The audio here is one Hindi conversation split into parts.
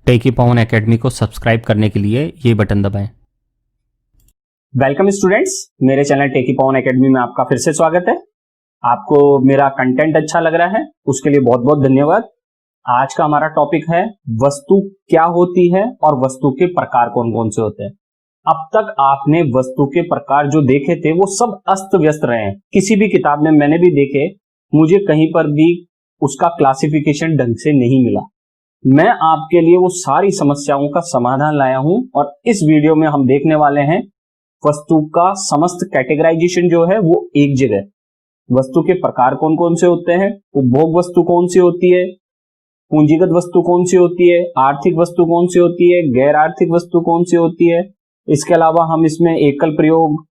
टेकी पवन एकेडमी को सब्सक्राइब करने के लिए ये बटन दबाएं। वेलकम स्टूडेंट्स, मेरे चैनल टेकी पवन एकेडमी में आपका फिर से स्वागत है। आपको मेरा कंटेंट अच्छा लग रहा है, उसके लिए बहुत बहुत धन्यवाद। आज का हमारा टॉपिक है वस्तु क्या होती है और वस्तु के प्रकार कौन कौन से होते हैं। अब तक आपने वस्तु के प्रकार जो देखे थे वो सब अस्त व्यस्त रहे हैं। किसी भी किताब में मैंने भी देखे, मुझे कहीं पर भी उसका क्लासिफिकेशन ढंग से नहीं मिला। मैं आपके लिए वो सारी समस्याओं का समाधान लाया हूं और इस वीडियो में हम देखने वाले हैं वस्तु का समस्त कैटेगराइजेशन जो है वो एक जगह। वस्तु के प्रकार कौन कौन से होते हैं, उपभोग वस्तु कौन सी होती है, पूंजीगत वस्तु कौन सी होती है, आर्थिक वस्तु कौन सी होती है, गैर आर्थिक वस्तु कौन सी होती है। इसके अलावा हम इसमें एकल प्रयोग,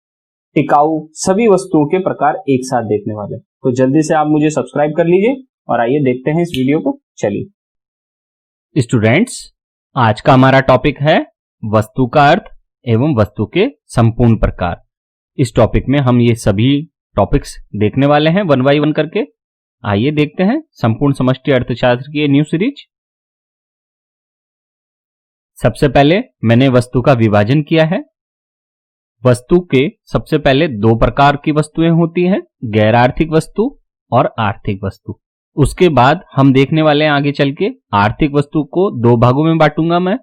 टिकाऊ, सभी वस्तुओं के प्रकार एक साथ देखने वाले। तो जल्दी से आप मुझे सब्सक्राइब कर लीजिए और आइए देखते हैं इस वीडियो को। चलिए स्टूडेंट्स, आज का हमारा टॉपिक है वस्तु का अर्थ एवं वस्तु के संपूर्ण प्रकार। इस टॉपिक में हम ये सभी टॉपिक्स देखने वाले हैं वन बाय वन करके। आइए देखते हैं संपूर्ण समष्टि अर्थशास्त्र की ये न्यू सीरीज। सबसे पहले मैंने वस्तु का विभाजन किया है। वस्तु के सबसे पहले दो प्रकार की वस्तुएं होती हैं, गैर आर्थिक वस्तु और आर्थिक वस्तु। उसके बाद हम देखने वाले हैं आगे चल के आर्थिक वस्तु को दो भागों में बांटूंगा मैं,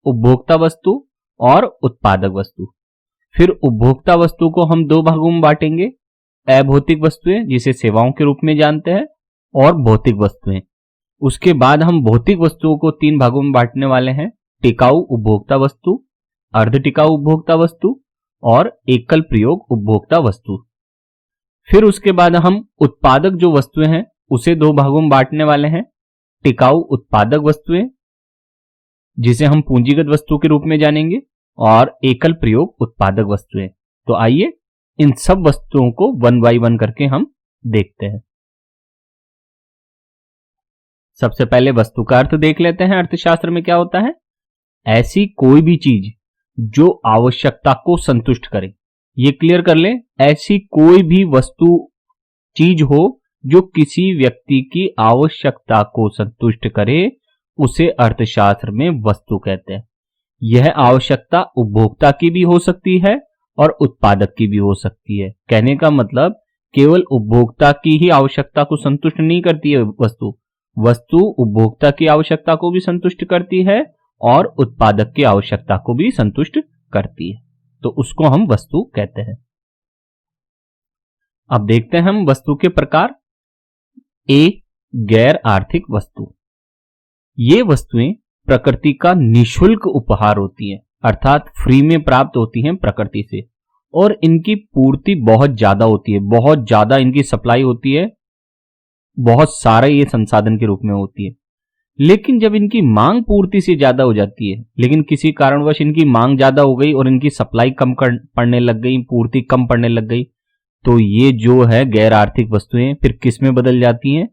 उपभोक्ता वस्तु और उत्पादक वस्तु। फिर उपभोक्ता वस्तु को हम दो भागों में बांटेंगे, अभौतिक वस्तुएं जिसे सेवाओं के रूप में जानते हैं और भौतिक वस्तुएं। उसके बाद हम भौतिक वस्तुओं को तीन भागों में बांटने वाले हैं, टिकाऊ उपभोक्ता वस्तु, अर्ध टिकाऊ उपभोक्ता वस्तु और एकल प्रयोग उपभोक्ता वस्तु। फिर उसके बाद हम उत्पादक जो वस्तुएं हैं उसे दो भागों में बांटने वाले हैं, टिकाऊ उत्पादक वस्तुएं जिसे हम पूंजीगत वस्तु के रूप में जानेंगे और एकल प्रयोग उत्पादक वस्तुएं। तो आइए इन सब वस्तुओं को वन बाय वन करके हम देखते हैं। सबसे पहले वस्तु का अर्थ देख लेते हैं। अर्थशास्त्र में क्या होता है? ऐसी कोई भी चीज जो आवश्यकता को संतुष्ट करे। ये क्लियर कर ले, ऐसी कोई भी वस्तु चीज हो जो किसी व्यक्ति की आवश्यकता को संतुष्ट करे, उसे अर्थशास्त्र में वस्तु कहते हैं। यह आवश्यकता उपभोक्ता की भी हो सकती है और उत्पादक की भी हो सकती है। कहने का मतलब केवल उपभोक्ता की ही आवश्यकता को संतुष्ट नहीं करती है वस्तु उपभोक्ता की आवश्यकता को भी संतुष्ट करती है और उत्पादक की आवश्यकता को भी संतुष्ट करती है। तो उसको हम वस्तु कहते हैं। अब देखते हैं हम वस्तु के प्रकार। गैर आर्थिक वस्तु। ये वस्तुएं प्रकृति का निःशुल्क उपहार होती हैं, अर्थात फ्री में प्राप्त होती हैं प्रकृति से, और इनकी पूर्ति बहुत ज्यादा होती है, बहुत ज्यादा इनकी सप्लाई होती है, बहुत सारे ये संसाधन के रूप में होती है। लेकिन जब इनकी मांग पूर्ति से ज्यादा हो जाती है, लेकिन किसी कारणवश इनकी मांग ज्यादा हो गई और इनकी सप्लाई कम पड़ने लग गई, पूर्ति कम पड़ने लग गई, तो ये जो है गैर आर्थिक वस्तुएं फिर किस में बदल जाती हैं?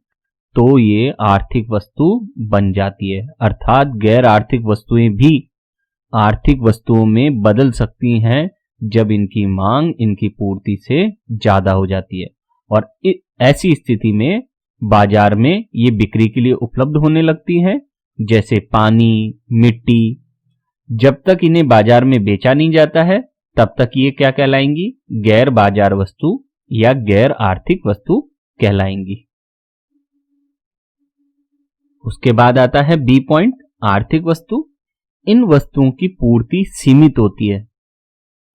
तो ये आर्थिक वस्तु बन जाती है। अर्थात गैर आर्थिक वस्तुएं भी आर्थिक वस्तुओं में बदल सकती हैं जब इनकी मांग इनकी पूर्ति से ज्यादा हो जाती है। और ऐसी स्थिति में बाजार में ये बिक्री के लिए उपलब्ध होने लगती हैं, जैसे पानी, मिट्टी। जब तक इन्हें बाजार में बेचा नहीं जाता है तब तक ये क्या कहलाएंगी? गैर बाजार वस्तु या गैर आर्थिक वस्तु कहलाएंगी। उसके बाद आता है बी पॉइंट, आर्थिक वस्तु। इन वस्तुओं की पूर्ति सीमित होती है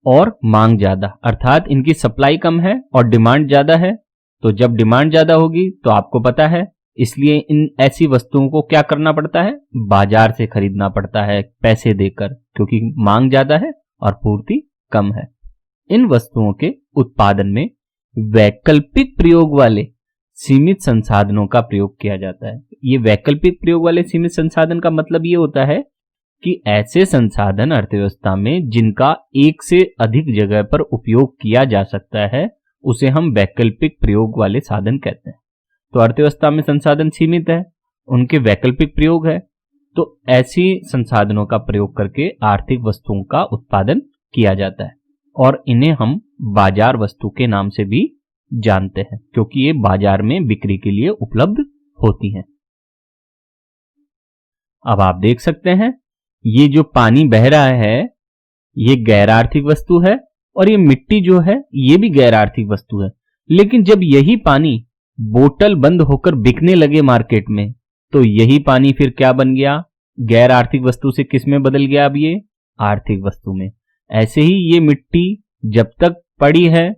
और मांग ज्यादा, अर्थात इनकी सप्लाई कम है और डिमांड ज्यादा है। तो जब डिमांड ज्यादा होगी तो आपको पता है, इसलिए इन ऐसी वस्तुओं को क्या करना पड़ता है? बाजार से खरीदना पड़ता है पैसे देकर, क्योंकि मांग ज्यादा है और पूर्ति कम है। इन वस्तुओं के उत्पादन में वैकल्पिक प्रयोग वाले सीमित संसाधनों का प्रयोग किया जाता है। ये वैकल्पिक प्रयोग वाले सीमित संसाधन का मतलब ये होता है कि ऐसे संसाधन अर्थव्यवस्था में जिनका एक से अधिक जगह पर उपयोग किया जा सकता है, उसे हम वैकल्पिक प्रयोग वाले साधन कहते हैं। तो अर्थव्यवस्था में संसाधन सीमित है, उनके वैकल्पिक प्रयोग है, तो ऐसी संसाधनों का प्रयोग करके आर्थिक वस्तुओं का उत्पादन किया जाता है और इन्हें हम बाजार वस्तु के नाम से भी जानते हैं, क्योंकि ये बाजार में बिक्री के लिए उपलब्ध होती हैं। अब आप देख सकते हैं ये जो पानी बह रहा है ये गैर आर्थिक वस्तु है और ये मिट्टी जो है ये भी गैर आर्थिक वस्तु है। लेकिन जब यही पानी बोतल बंद होकर बिकने लगे मार्केट में तो यही पानी फिर क्या बन गया, गैर आर्थिक वस्तु से किस में बदल गया, अब ये आर्थिक वस्तु में। ऐसे ही ये मिट्टी जब तक पड़ी है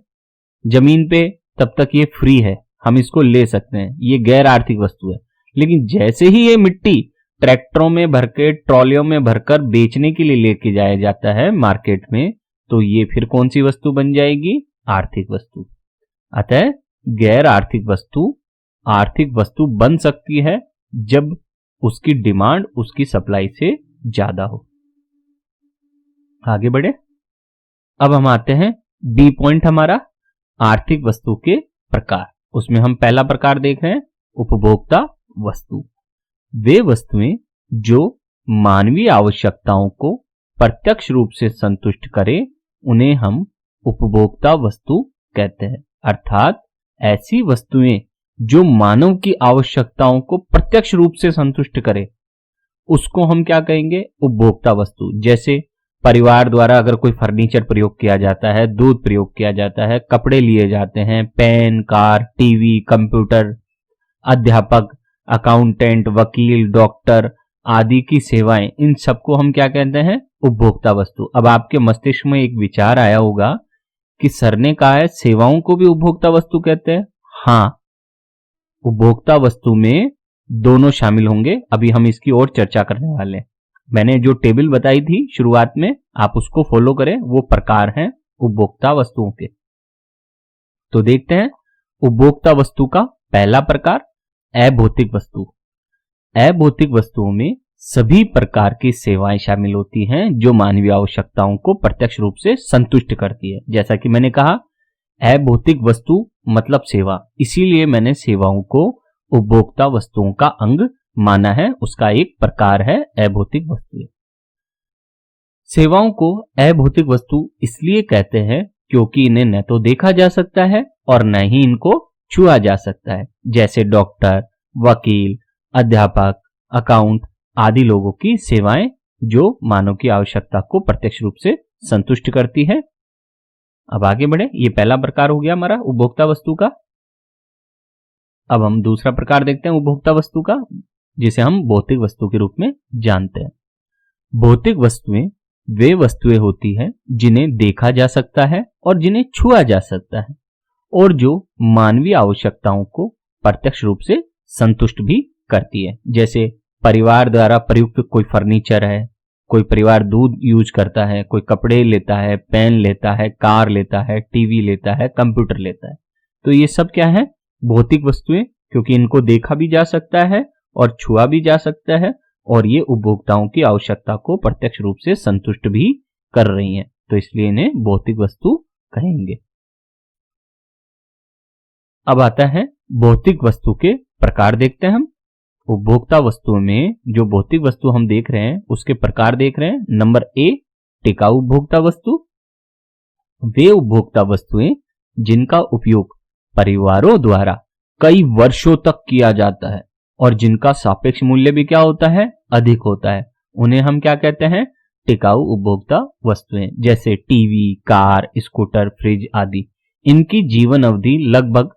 जमीन पे तब तक ये फ्री है, हम इसको ले सकते हैं, ये गैर आर्थिक वस्तु है। लेकिन जैसे ही ये मिट्टी ट्रैक्टरों में भर के ट्रॉलियों में भरकर बेचने के लिए लेके जाया जाता है मार्केट में तो ये फिर कौन सी वस्तु बन जाएगी, आर्थिक वस्तु। अतः गैर आर्थिक वस्तु बन सकती है जब उसकी डिमांड उसकी सप्लाई से ज्यादा हो। आगे बढ़े, अब हम आते हैं बी पॉइंट हमारा, आर्थिक वस्तु के प्रकार। उसमें हम पहला प्रकार देख रहे हैं उपभोक्ता वस्तु। वे वस्तुएं जो मानवीय आवश्यकताओं को प्रत्यक्ष रूप से संतुष्ट करे उन्हें हम उपभोक्ता वस्तु कहते हैं। अर्थात ऐसी वस्तुएं जो मानव की आवश्यकताओं को प्रत्यक्ष रूप से संतुष्ट करे उसको हम क्या कहेंगे, उपभोक्ता वस्तु। जैसे परिवार द्वारा अगर कोई फर्नीचर प्रयोग किया जाता है, दूध प्रयोग किया जाता है, कपड़े लिए जाते हैं, पेन, कार, टीवी, कंप्यूटर, अध्यापक, अकाउंटेंट, वकील, डॉक्टर आदि की सेवाएं, इन सबको हम क्या कहते हैं, उपभोक्ता वस्तु। अब आपके मस्तिष्क में एक विचार आया होगा कि सर ने कहा है सेवाओं को भी उपभोक्ता वस्तु कहते हैं। हाँ, उपभोक्ता वस्तु में दोनों शामिल होंगे, अभी हम इसकी और चर्चा करने वाले हैं। मैंने जो टेबल बताई थी शुरुआत में आप उसको फॉलो करें, वो प्रकार हैं उपभोक्ता वस्तुओं के। तो देखते हैं उपभोक्ता वस्तु का पहला प्रकार, अभौतिक वस्तु। अभौतिक वस्तुओं में सभी प्रकार की सेवाएं शामिल होती हैं जो मानवीय आवश्यकताओं को प्रत्यक्ष रूप से संतुष्ट करती है। जैसा कि मैंने कहा अभौतिक वस्तु मतलब सेवा, इसीलिए मैंने सेवाओं को उपभोक्ता वस्तुओं का अंग माना है, उसका एक प्रकार है अभौतिक वस्तु। सेवाओं को अभौतिक वस्तु इसलिए कहते हैं क्योंकि इन्हें न तो देखा जा सकता है और न ही इनको छुआ जा सकता है। जैसे डॉक्टर, वकील, अध्यापक, अकाउंट आदि लोगों की सेवाएं जो मानव की आवश्यकता को प्रत्यक्ष रूप से संतुष्ट करती है। अब आगे बढ़े, ये पहला प्रकार हो गया हमारा उपभोक्ता वस्तु का। अब हम दूसरा प्रकार देखते हैं उपभोक्ता वस्तु का, जिसे हम भौतिक वस्तु के रूप में जानते हैं। भौतिक वस्तुएं वे वस्तुएं होती हैं जिन्हें देखा जा सकता है और जिन्हें छुआ जा सकता है और जो मानवीय आवश्यकताओं को प्रत्यक्ष रूप से संतुष्ट भी करती है। जैसे परिवार द्वारा प्रयुक्त कोई फर्नीचर है, कोई परिवार दूध यूज करता है, कोई कपड़े लेता है, पेन लेता है, कार लेता है, टीवी लेता है, कंप्यूटर लेता है। तो ये सब क्या है, भौतिक वस्तुएं, क्योंकि इनको देखा भी जा सकता है और छुआ भी जा सकता है और ये उपभोक्ताओं की आवश्यकता को प्रत्यक्ष रूप से संतुष्ट भी कर रही हैं, तो इसलिए इन्हें भौतिक वस्तु कहेंगे। अब आता है भौतिक वस्तु के प्रकार देखते हैं हम। उपभोक्ता वस्तुओं में जो भौतिक वस्तु हम देख रहे हैं उसके प्रकार देख रहे हैं। नंबर ए, टिकाऊ उपभोक्ता वस्तु। वे उपभोक्ता वस्तुएं जिनका उपयोग परिवारों द्वारा कई वर्षों तक किया जाता है और जिनका सापेक्ष मूल्य भी क्या होता है, अधिक होता है, उन्हें हम क्या कहते हैं, टिकाऊ उपभोक्ता वस्तुएं। जैसे टीवी, कार, स्कूटर, फ्रिज आदि। इनकी जीवन अवधि लगभग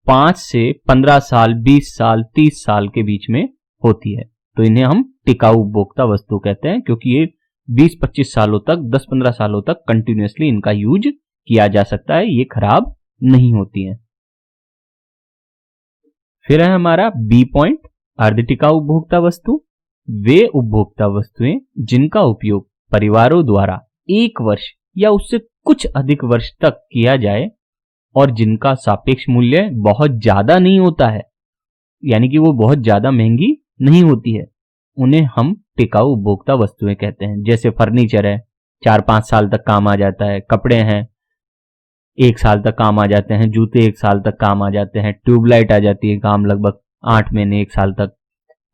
5 से 15 साल, 20 साल, 30 साल के बीच में होती है, तो इन्हें हम टिकाऊ उपभोक्ता वस्तु कहते हैं, क्योंकि ये 20-25 सालों तक, 10-15 सालों तक कंटिन्यूअसली इनका यूज किया जा सकता है, ये खराब नहीं होती हैं। फिर है हमारा बी पॉइंट, अर्ध टिकाऊ उपभोक्ता वस्तु। वे उपभोक्ता वस्तुएं जिनका उपयोग परिवारों द्वारा 1 वर्ष या उससे कुछ अधिक वर्ष तक किया जाए और जिनका सापेक्ष मूल्य बहुत ज्यादा नहीं होता है, यानी कि वो बहुत ज्यादा महंगी नहीं होती है, उन्हें हम टिकाऊ उपभोक्ता वस्तुएं कहते हैं। जैसे फर्नीचर है, 4-5 साल तक काम आ जाता है, कपड़े हैं 1 साल तक काम आ जाते हैं, जूते 1 साल तक काम आ जाते हैं, ट्यूबलाइट आ जाती है काम लगभग 8 महीने 1 साल तक।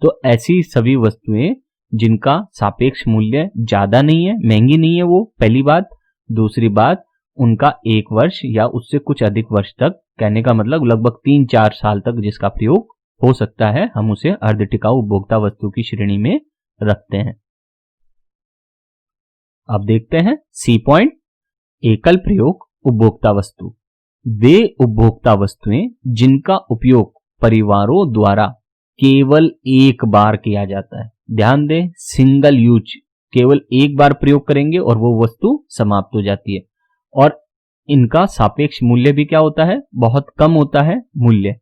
तो ऐसी सभी वस्तुएं जिनका सापेक्ष मूल्य ज्यादा नहीं है, महंगी नहीं है, वो पहली बात। दूसरी बात, उनका 1 वर्ष या उससे कुछ अधिक वर्ष तक, कहने का मतलब लगभग 3-4 साल तक जिसका प्रयोग हो सकता है, हम उसे अर्ध टिकाऊ उपभोक्ता वस्तु की श्रेणी में रखते हैं। अब देखते हैं सी पॉइंट, एकल प्रयोग उपभोक्ता वस्तु। वे उपभोक्ता वस्तुएं जिनका उपयोग परिवारों द्वारा केवल एक बार किया जाता है। ध्यान दें, सिंगल यूज, केवल एक बार प्रयोग करेंगे और वो वस्तु समाप्त हो जाती है। और इनका सापेक्ष मूल्य भी क्या होता है, बहुत कम होता है मूल्य।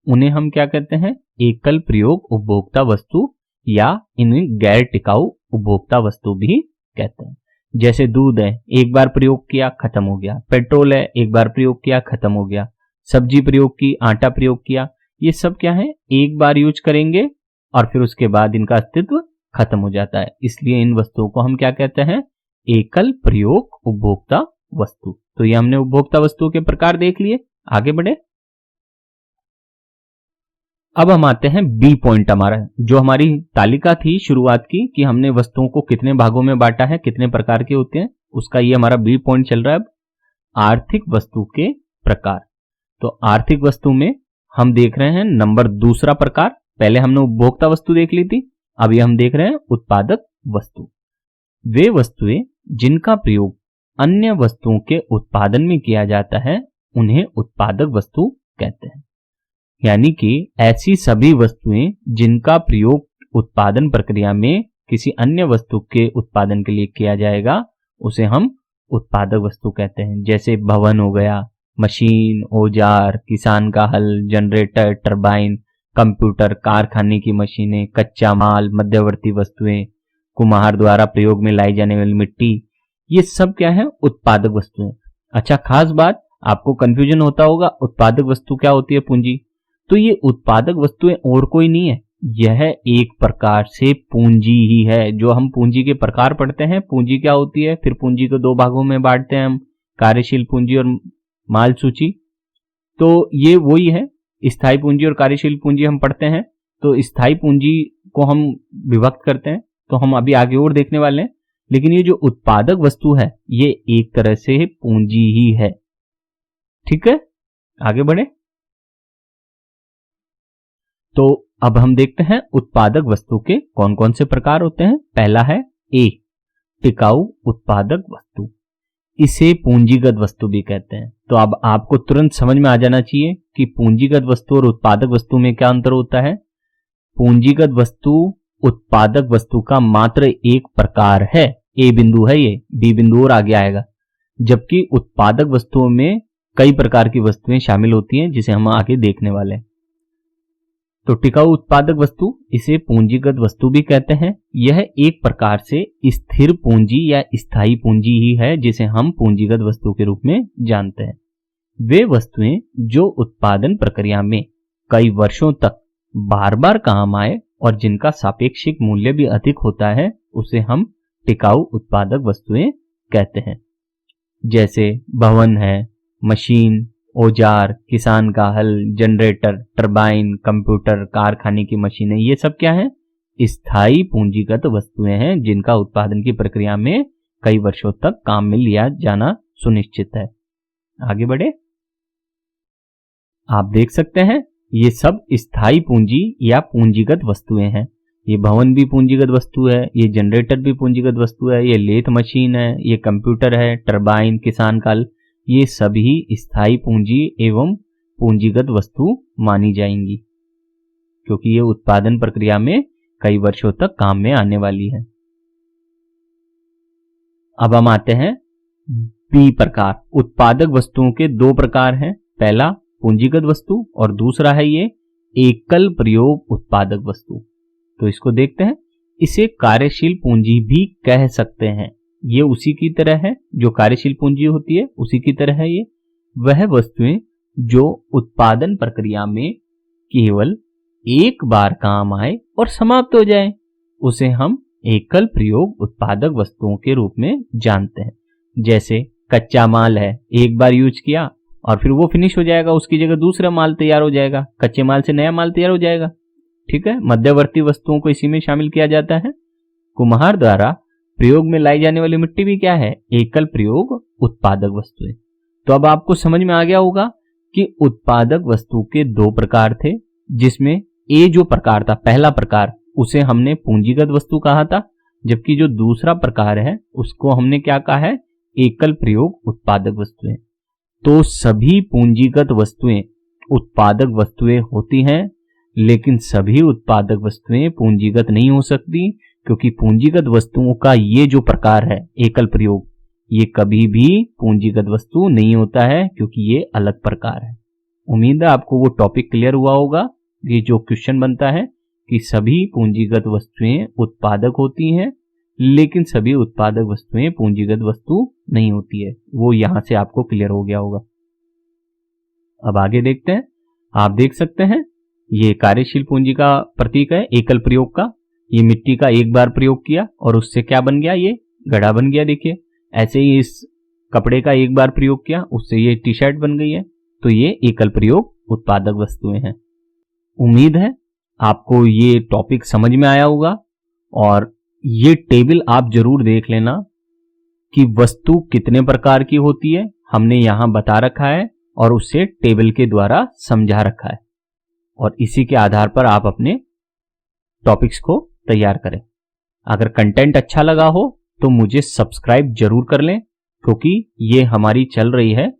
उन्हें हम क्या कहते हैं, एकल प्रयोग उपभोक्ता वस्तु, या इन्हें गैर टिकाऊ उपभोक्ता वस्तु भी कहते हैं। जैसे दूध है, एक बार प्रयोग किया खत्म हो गया। पेट्रोल है, एक बार प्रयोग किया खत्म हो गया। सब्जी प्रयोग की, आटा प्रयोग किया, ये सब क्या है, एक बार यूज करेंगे और फिर उसके बाद इनका अस्तित्व खत्म हो जाता है। इसलिए इन वस्तुओं को हम क्या कहते हैं, एकल प्रयोग उपभोक्ता वस्तु। तो ये हमने उपभोक्ता वस्तुओं के प्रकार देख लिए। आगे बढ़े। अब हम आते हैं बी पॉइंट, हमारा जो हमारी तालिका थी शुरुआत की कि हमने वस्तुओं को कितने भागों में बांटा है, कितने प्रकार के होते हैं, उसका ये हमारा बी पॉइंट चल रहा है। अब आर्थिक वस्तु के प्रकार। तो आर्थिक वस्तु में हम देख रहे हैं नंबर दूसरा प्रकार। पहले हमने उपभोक्ता वस्तु देख ली थी, अब ये हम देख रहे हैं उत्पादक वस्तु। वे वस्तुएं जिनका प्रयोग अन्य वस्तुओं के उत्पादन में किया जाता है उन्हें उत्पादक वस्तु कहते हैं। यानी कि ऐसी सभी वस्तुएं जिनका प्रयोग उत्पादन प्रक्रिया में किसी अन्य वस्तु के उत्पादन के लिए किया जाएगा उसे हम उत्पादक वस्तु कहते हैं। जैसे भवन हो गया, मशीन, औजार, किसान का हल, जनरेटर, टरबाइन, कंप्यूटर, कारखाने की मशीनें, कच्चा माल, मध्यवर्ती वस्तुएं, कुम्हार द्वारा प्रयोग में लाई जाने वाली मिट्टी, ये सब क्या है, उत्पादक वस्तुएं। अच्छा, खास बात, आपको कंफ्यूजन होता होगा, उत्पादक वस्तु क्या होती है, पूंजी। तो ये उत्पादक वस्तुएं और कोई नहीं है, यह एक प्रकार से पूंजी ही है। जो हम पूंजी के प्रकार पढ़ते हैं, पूंजी क्या होती है, फिर पूंजी को दो भागों में बांटते हैं हम, कार्यशील पूंजी और माल सूची। तो ये वही है, स्थायी पूंजी और कार्यशील पूंजी हम पढ़ते हैं। तो स्थायी पूंजी को हम विभक्त करते हैं, तो हम अभी आगे और देखने वाले हैं। लेकिन ये जो उत्पादक वस्तु है ये एक तरह से पूंजी ही है। ठीक है, आगे बढ़े। तो अब हम देखते हैं उत्पादक वस्तु के कौन कौन से प्रकार होते हैं। पहला है ए, टिकाऊ उत्पादक वस्तु। इसे पूंजीगत वस्तु भी कहते हैं। तो अब आपको तुरंत समझ में आ जाना चाहिए कि पूंजीगत वस्तु और उत्पादक वस्तु में क्या अंतर होता है। पूंजीगत वस्तु उत्पादक वस्तु का मात्र एक प्रकार है, ए बिंदु है ये, बी बिंदु और आगे आएगा। जबकि उत्पादक वस्तुओं में कई प्रकार की वस्तुएं शामिल होती हैं जिसे हम आगे देखने वाले हैं। तो टिकाऊ उत्पादक वस्तु, इसे पूंजीगत वस्तु भी कहते हैं। यह एक प्रकार से स्थिर पूंजी या स्थायी पूंजी ही है जिसे हम पूंजीगत वस्तु के रूप में जानते हैं। वे वस्तुएं जो उत्पादन प्रक्रिया में कई वर्षों तक बार बार काम आए और जिनका सापेक्षिक मूल्य भी अधिक होता है उसे हम टिकाऊ उत्पादक वस्तुएं कहते हैं। जैसे भवन है, मशीन, औजार, किसान का हल, जनरेटर, टरबाइन, कंप्यूटर, कारखाने की मशीनें, ये सब क्या है, स्थायी पूंजीगत वस्तुएं हैं जिनका उत्पादन की प्रक्रिया में कई वर्षों तक काम में लिया जाना सुनिश्चित है। आगे बढ़े। आप देख सकते हैं ये सब स्थायी पूंजी या पूंजीगत वस्तुएं हैं। ये भवन भी पूंजीगत वस्तु है, ये जनरेटर भी पूंजीगत वस्तु है, ये लेथ मशीन है, ये कंप्यूटर है, टरबाइन, किसान का हल, ये सभी स्थायी पूंजी एवं पूंजीगत वस्तु मानी जाएंगी क्योंकि ये उत्पादन प्रक्रिया में कई वर्षों तक काम में आने वाली है। अब हम आते हैं बी प्रकार। उत्पादक वस्तुओं के दो प्रकार हैं, पहला पूंजीगत वस्तु और दूसरा है ये एकल प्रयोग उत्पादक वस्तु। तो इसको देखते हैं। इसे कार्यशील पूंजी भी कह सकते हैं। ये उसी की तरह है, जो कार्यशील पूंजी होती है उसी की तरह है ये। वह वस्तुएं जो उत्पादन प्रक्रिया में केवल एक बार काम आए और समाप्त हो जाए उसे हम एकल प्रयोग उत्पादक वस्तुओं के रूप में जानते हैं। जैसे कच्चा माल है, एक बार यूज किया और फिर वो फिनिश हो जाएगा, उसकी जगह दूसरा माल तैयार हो जाएगा, कच्चे माल से नया माल तैयार हो जाएगा। ठीक है, मध्यवर्ती वस्तुओं को इसी में शामिल किया जाता है। कुम्हार द्वारा प्रयोग में लाई जाने वाली मिट्टी भी क्या है, एकल प्रयोग उत्पादक वस्तुएं। तो अब आपको समझ में आ गया होगा कि उत्पादक वस्तु के दो प्रकार थे, जिसमें ए जो प्रकार था, पहला प्रकार, उसे हमने पूंजीगत वस्तु कहा था जबकि जो दूसरा प्रकार है उसको हमने क्या कहा है, एकल प्रयोग उत्पादक वस्तुएं। तो सभी पूंजीगत वस्तुएं उत्पादक वस्तुएं होती हैं, लेकिन सभी उत्पादक वस्तुएं पूंजीगत नहीं हो सकती, क्योंकि पूंजीगत वस्तुओं का ये जो प्रकार है एकल प्रयोग, ये कभी भी पूंजीगत वस्तु नहीं होता है, क्योंकि ये अलग प्रकार है। उम्मीद है आपको वो टॉपिक क्लियर हुआ होगा। ये जो क्वेश्चन बनता है कि सभी पूंजीगत वस्तुएं उत्पादक होती हैं, लेकिन सभी उत्पादक वस्तुएं पूंजीगत वस्तु नहीं होती है, वो यहां से आपको क्लियर हो गया होगा। अब आगे देखते हैं। आप देख सकते हैं ये कार्यशील पूंजी का प्रतीक है एकल प्रयोग का। ये मिट्टी का एक बार प्रयोग किया और उससे क्या बन गया, ये घड़ा बन गया। देखिए ऐसे ही इस कपड़े का एक बार प्रयोग किया, उससे ये टी शर्ट बन गई है। तो ये एकल प्रयोग उत्पादक वस्तुएं हैं। उम्मीद है आपको ये टॉपिक समझ में आया होगा, और ये टेबल आप जरूर देख लेना कि वस्तु कितने प्रकार की होती है, हमने यहां बता रखा है और उसे टेबल के द्वारा समझा रखा है, और इसी के आधार पर आप अपने टॉपिक्स को तैयार करें। अगर कंटेंट अच्छा लगा हो तो मुझे सब्सक्राइब जरूर कर लें, क्योंकि ये हमारी चल रही है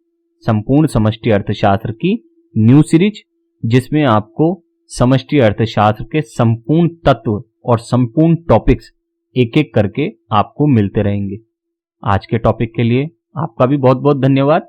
संपूर्ण समष्टि अर्थशास्त्र की न्यू सीरीज, जिसमें आपको समष्टि अर्थशास्त्र के संपूर्ण तत्व और संपूर्ण टॉपिक्स एक एक करके आपको मिलते रहेंगे। आज के टॉपिक के लिए आपका भी बहुत बहुत धन्यवाद।